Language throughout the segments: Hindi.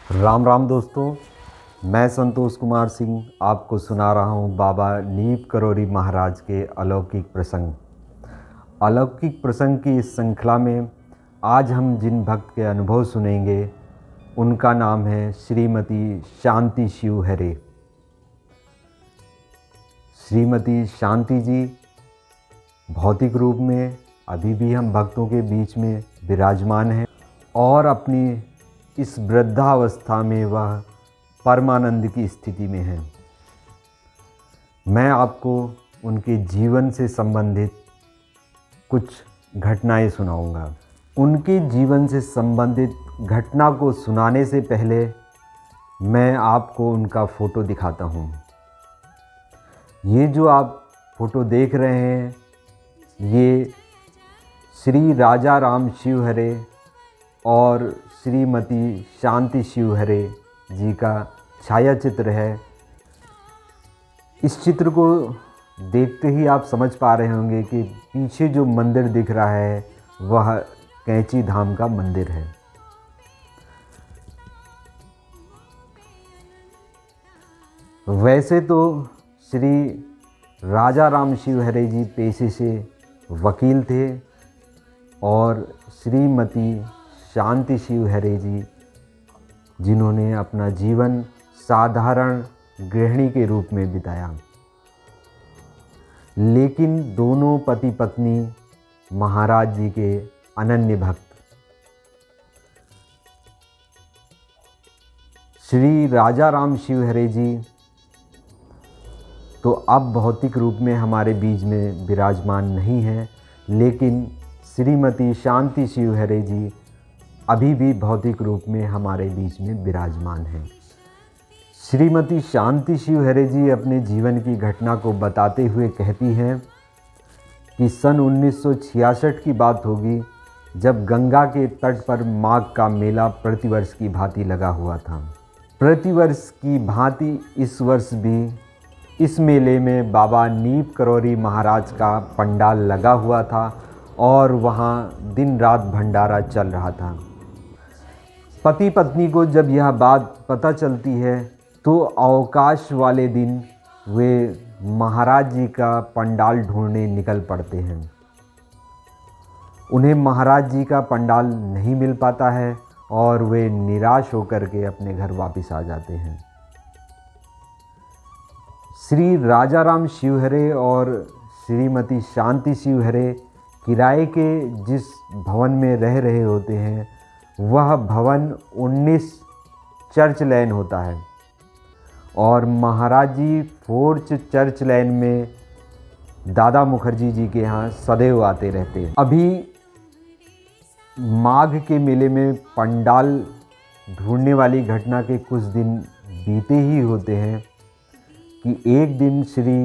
राम राम दोस्तों, मैं संतोष कुमार सिंह आपको सुना रहा हूँ बाबा नीप करोरी महाराज के अलौकिक प्रसंग। अलौकिक प्रसंग की इस श्रृंखला में आज हम जिन भक्त के अनुभव सुनेंगे उनका नाम है श्रीमती शांति शिव हरे। श्रीमती शांति जी भौतिक रूप में अभी भी हम भक्तों के बीच में विराजमान हैं और अपनी इस वृद्धावस्था में वह परमानंद की स्थिति में हैं। मैं आपको उनके जीवन से संबंधित कुछ घटनाएं सुनाऊंगा। उनके जीवन से संबंधित घटना को सुनाने से पहले मैं आपको उनका फ़ोटो दिखाता हूँ। ये जो आप फ़ोटो देख रहे हैं ये श्री राजा राम शिव हरे और श्रीमती शांति शिव हरे जी का छाया चित्र है। इस चित्र को देखते ही आप समझ पा रहे होंगे कि पीछे जो मंदिर दिख रहा है वह कैंची धाम का मंदिर है। वैसे तो श्री राजा राम शिव हरे जी पेशे से वकील थे और श्रीमती शांति शिव हरे जी जिन्होंने अपना जीवन साधारण गृहिणी के रूप में बिताया, लेकिन दोनों पति पत्नी महाराज जी के अनन्य भक्त। श्री राजा राम शिव हरे जी तो अब भौतिक रूप में हमारे बीच में विराजमान नहीं है, लेकिन श्रीमती शांति शिव हरे जी अभी भी भौतिक रूप में हमारे बीच में विराजमान हैं। श्रीमती शांति शिव हरे जी अपने जीवन की घटना को बताते हुए कहती हैं कि सन 1966 की बात होगी जब गंगा के तट पर माघ का मेला प्रतिवर्ष की भांति लगा हुआ था। प्रतिवर्ष की भांति इस वर्ष भी इस मेले में बाबा नीप करोरी महाराज का पंडाल लगा हुआ था और वहाँ दिन रात भंडारा चल रहा था। पति पत्नी को जब यह बात पता चलती है तो अवकाश वाले दिन वे महाराज जी का पंडाल ढूंढने निकल पड़ते हैं। उन्हें महाराज जी का पंडाल नहीं मिल पाता है और वे निराश होकर के अपने घर वापस आ जाते हैं। श्री राजा राम शिव हरे और श्रीमती शांति शिव हरे किराए के जिस भवन में रह रहे होते हैं वह भवन 19 चर्च लैन होता है और महाराज जी फोर्च चर्च लैन में दादा मुखर्जी जी के यहाँ सदैव आते रहते हैं। अभी माघ के मेले में पंडाल ढूंढने वाली घटना के कुछ दिन बीते ही होते हैं कि एक दिन श्री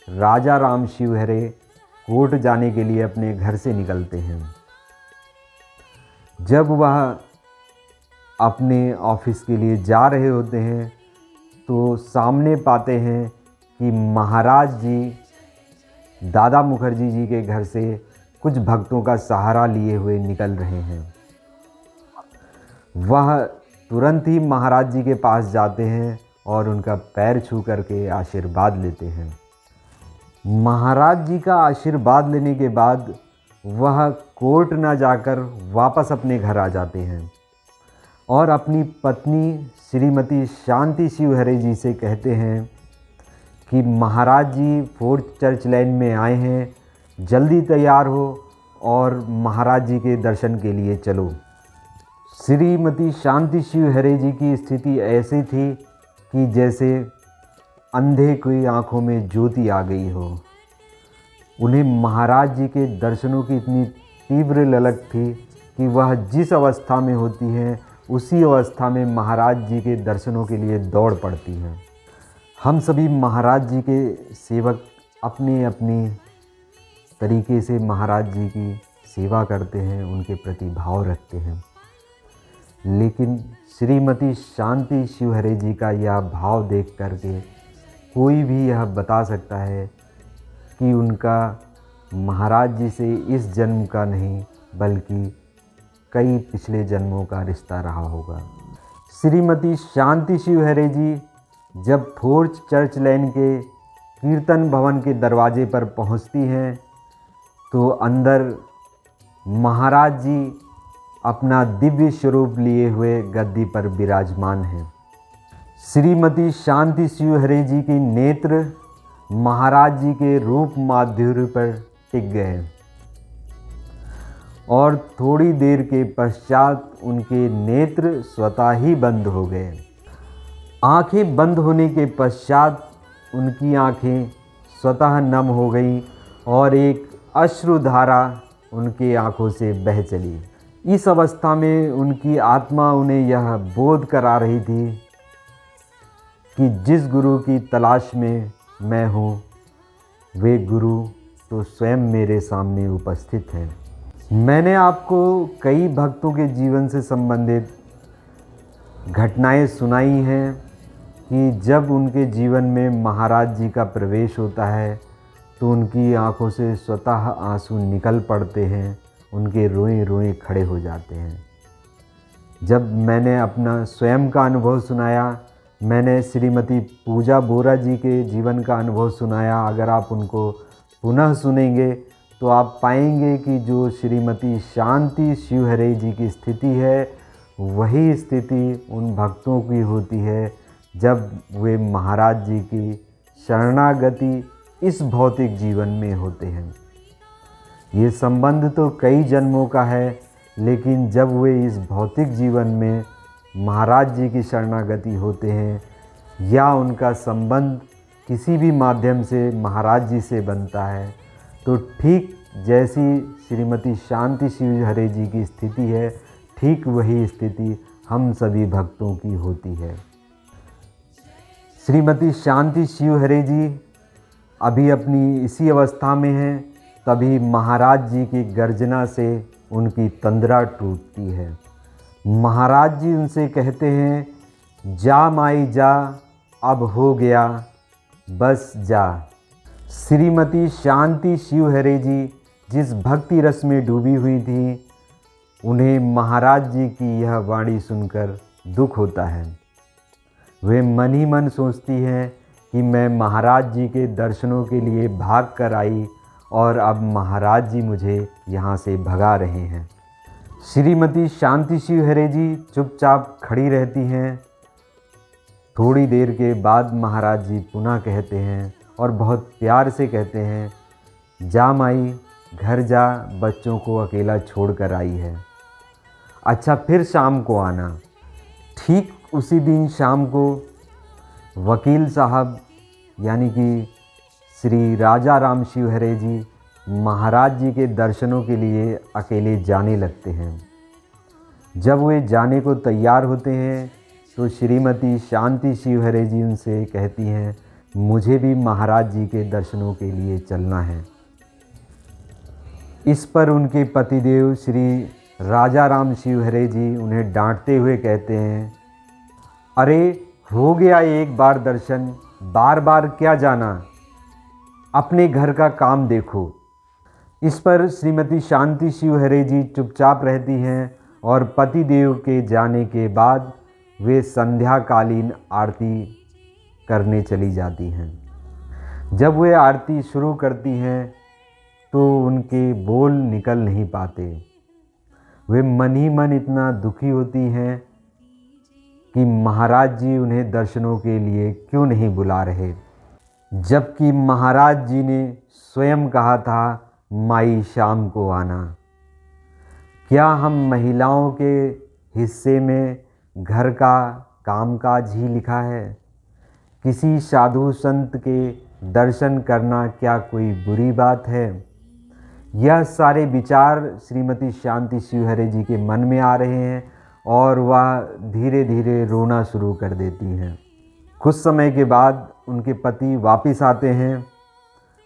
राजा राम शिव हरे कोर्ट जाने के लिए अपने घर से निकलते हैं। जब वह अपने ऑफिस के लिए जा रहे होते हैं तो सामने पाते हैं कि महाराज जी दादा मुखर्जी जी के घर से कुछ भक्तों का सहारा लिए हुए निकल रहे हैं। वह तुरंत ही महाराज जी के पास जाते हैं और उनका पैर छू करके आशीर्वाद लेते हैं। महाराज जी का आशीर्वाद लेने के बाद वह कोर्ट ना जाकर वापस अपने घर आ जाते हैं और अपनी पत्नी श्रीमती शांति शिव हरे जी से कहते हैं कि महाराज जी फोर्थ चर्च लैन में आए हैं, जल्दी तैयार हो और महाराज जी के दर्शन के लिए चलो। श्रीमती शांति शिव हरे जी की स्थिति ऐसी थी कि जैसे अंधे की आंखों में ज्योति आ गई हो। उन्हें महाराज जी के दर्शनों की इतनी तीव्र ललक थी कि वह जिस अवस्था में होती हैं उसी अवस्था में महाराज जी के दर्शनों के लिए दौड़ पड़ती हैं। हम सभी महाराज जी के सेवक अपने अपने तरीके से महाराज जी की सेवा करते हैं, उनके प्रति भाव रखते हैं, लेकिन श्रीमती शांति शिव हरे जी का यह भाव देख करके कोई भी यह बता सकता है कि उनका महाराज जी से इस जन्म का नहीं बल्कि कई पिछले जन्मों का रिश्ता रहा होगा। श्रीमती शांति शिवहरे जी जब फोर्च चर्च लैन के कीर्तन भवन के दरवाजे पर पहुंचती हैं तो अंदर महाराज जी अपना दिव्य स्वरूप लिए हुए गद्दी पर विराजमान हैं। श्रीमती शांति शिवहरे जी के नेत्र महाराज जी के रूप माधुर्य पर टिक गए और थोड़ी देर के पश्चात उनके नेत्र स्वतः ही बंद हो गए। आंखें बंद होने के पश्चात उनकी आंखें स्वतः नम हो गई और एक अश्रुधारा उनकी आंखों से बह चली। इस अवस्था में उनकी आत्मा उन्हें यह बोध करा रही थी कि जिस गुरु की तलाश में मैं हूँ वे गुरु तो स्वयं मेरे सामने उपस्थित हैं। मैंने आपको कई भक्तों के जीवन से संबंधित घटनाएं सुनाई हैं कि जब उनके जीवन में महाराज जी का प्रवेश होता है तो उनकी आंखों से स्वतः आंसू निकल पड़ते हैं, उनके रोए रोए खड़े हो जाते हैं। जब मैंने अपना स्वयं का अनुभव सुनाया, मैंने श्रीमती पूजा बोरा जी के जीवन का अनुभव सुनाया, अगर आप उनको पुनः सुनेंगे तो आप पाएंगे कि जो श्रीमती शांति शिवहरे जी की स्थिति है वही स्थिति उन भक्तों की होती है जब वे महाराज जी की शरणागति इस भौतिक जीवन में होते हैं। ये संबंध तो कई जन्मों का है, लेकिन जब वे इस भौतिक जीवन में महाराज जी की शरणागति होते हैं या उनका संबंध किसी भी माध्यम से महाराज जी से बनता है तो ठीक जैसी श्रीमती शांति शिवहरे जी की स्थिति है, ठीक वही स्थिति हम सभी भक्तों की होती है। श्रीमती शांति शिवहरे जी अभी अपनी इसी अवस्था में हैं, तभी महाराज जी की गर्जना से उनकी तंद्रा टूटती है। महाराज जी उनसे कहते हैं, जा माई जा, अब हो गया, बस जा। श्रीमती शांति शिवहरे जी जिस भक्ति रस में डूबी हुई थी, उन्हें महाराज जी की यह वाणी सुनकर दुख होता है। वे मन ही मन सोचती हैं कि मैं महाराज जी के दर्शनों के लिए भाग कर आई और अब महाराज जी मुझे यहाँ से भगा रहे हैं। श्रीमती शांति शिवहरे जी चुपचाप खड़ी रहती हैं। थोड़ी देर के बाद महाराज जी पुनः कहते हैं और बहुत प्यार से कहते हैं, जा माई, घर जा, बच्चों को अकेला छोड़ कर आई है। अच्छा, फिर शाम को आना। ठीक उसी दिन शाम को वकील साहब यानी कि श्री राजा राम शिवहरे जी महाराज जी के दर्शनों के लिए अकेले जाने लगते हैं। जब वे जाने को तैयार होते हैं तो श्रीमती शांति शिवहरे जी उनसे कहती हैं, मुझे भी महाराज जी के दर्शनों के लिए चलना है। इस पर उनके पतिदेव श्री राजा राम शिवहरे जी उन्हें डांटते हुए कहते हैं, अरे हो गया एक बार दर्शन, बार बार क्या जाना, अपने घर का काम देखो। इस पर श्रीमती शांति शिवहरे जी चुपचाप रहती हैं और पतिदेव के जाने के बाद वे संध्याकालीन आरती करने चली जाती हैं। जब वे आरती शुरू करती हैं तो उनके बोल निकल नहीं पाते। वे मन ही मन इतना दुखी होती हैं कि महाराज जी उन्हें दर्शनों के लिए क्यों नहीं बुला रहे, जबकि महाराज जी ने स्वयं कहा था, माई शाम को आना। क्या हम महिलाओं के हिस्से में घर का कामकाज ही लिखा है? किसी साधु संत के दर्शन करना क्या कोई बुरी बात है? यह सारे विचार श्रीमती शांति शिवहरे जी के मन में आ रहे हैं और वह धीरे धीरे रोना शुरू कर देती हैं। कुछ समय के बाद उनके पति वापस आते हैं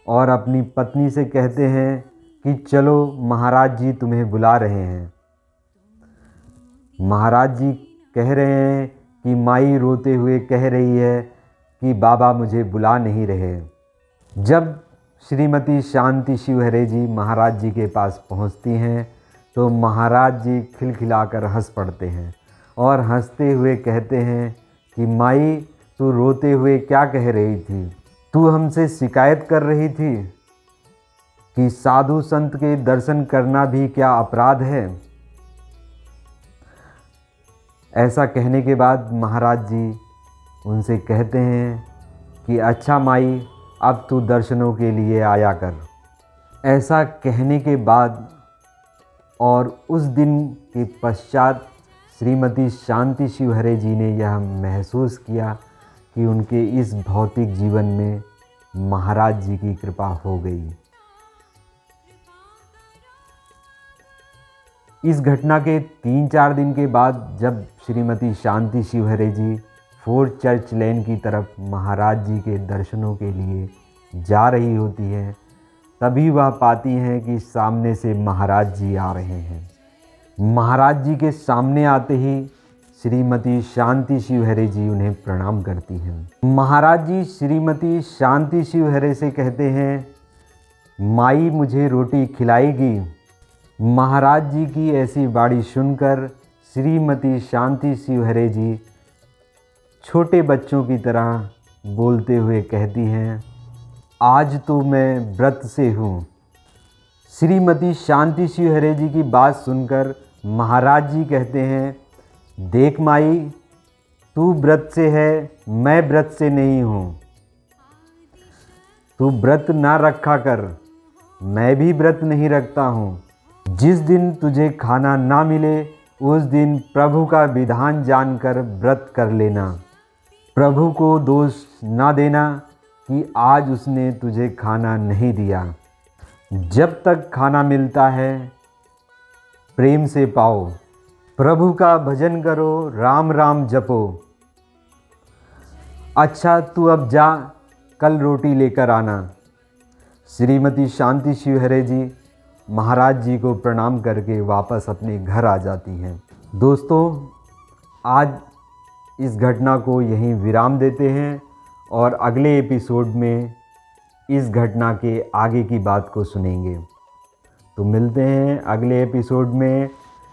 और अपनी पत्नी से कहते हैं कि चलो, महाराज जी तुम्हें बुला रहे हैं। महाराज जी कह रहे हैं कि माई रोते हुए कह रही है कि बाबा मुझे बुला नहीं रहे। जब श्रीमती शांति शिवहरे जी महाराज जी के पास पहुंचती हैं तो महाराज जी खिलखिलाकर हंस पड़ते हैं और हंसते हुए कहते हैं कि माई, तू रोते हुए क्या कह रही थी? तू हमसे शिकायत कर रही थी कि साधु संत के दर्शन करना भी क्या अपराध है? ऐसा कहने के बाद महाराज जी उनसे कहते हैं कि अच्छा माई, अब तू दर्शनों के लिए आया कर। ऐसा कहने के बाद और उस दिन के पश्चात श्रीमती शांति शिवहरे जी ने यह महसूस किया कि उनके इस भौतिक जीवन में महाराज जी की कृपा हो गई। इस घटना के 3-4 दिन के बाद जब श्रीमती शांति शिवहरे जी फोर्ट चर्च लेन की तरफ महाराज जी के दर्शनों के लिए जा रही होती हैं, तभी वह पाती हैं कि सामने से महाराज जी आ रहे हैं। महाराज जी के सामने आते ही श्रीमती शांति शिवहरे जी उन्हें प्रणाम करती हैं। महाराज जी श्रीमती शांति शिवहरे से कहते हैं, माई मुझे रोटी खिलाएगी? महाराज जी की ऐसी बाणी सुनकर श्रीमती शांति शिवहरे जी छोटे बच्चों की तरह बोलते हुए कहती हैं, आज तो मैं व्रत से हूँ। श्रीमती शांति शिवहरे जी की बात सुनकर महाराज जी कहते हैं, देख माई, तू व्रत से है, मैं व्रत से नहीं हूँ। तू व्रत ना रखा कर, मैं भी व्रत नहीं रखता हूँ। जिस दिन तुझे खाना ना मिले उस दिन प्रभु का विधान जानकर व्रत कर लेना। प्रभु को दोष ना देना कि आज उसने तुझे खाना नहीं दिया। जब तक खाना मिलता है प्रेम से पाओ, प्रभु का भजन करो, राम राम जपो। अच्छा तू अब जा, कल रोटी लेकर आना। श्रीमती शांति शिवहरे जी महाराज जी को प्रणाम करके वापस अपने घर आ जाती हैं। दोस्तों, आज इस घटना को यहीं विराम देते हैं और अगले एपिसोड में इस घटना के आगे की बात को सुनेंगे। तो मिलते हैं अगले एपिसोड में।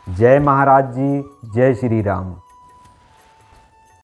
जय महाराज जी, जय श्री राम।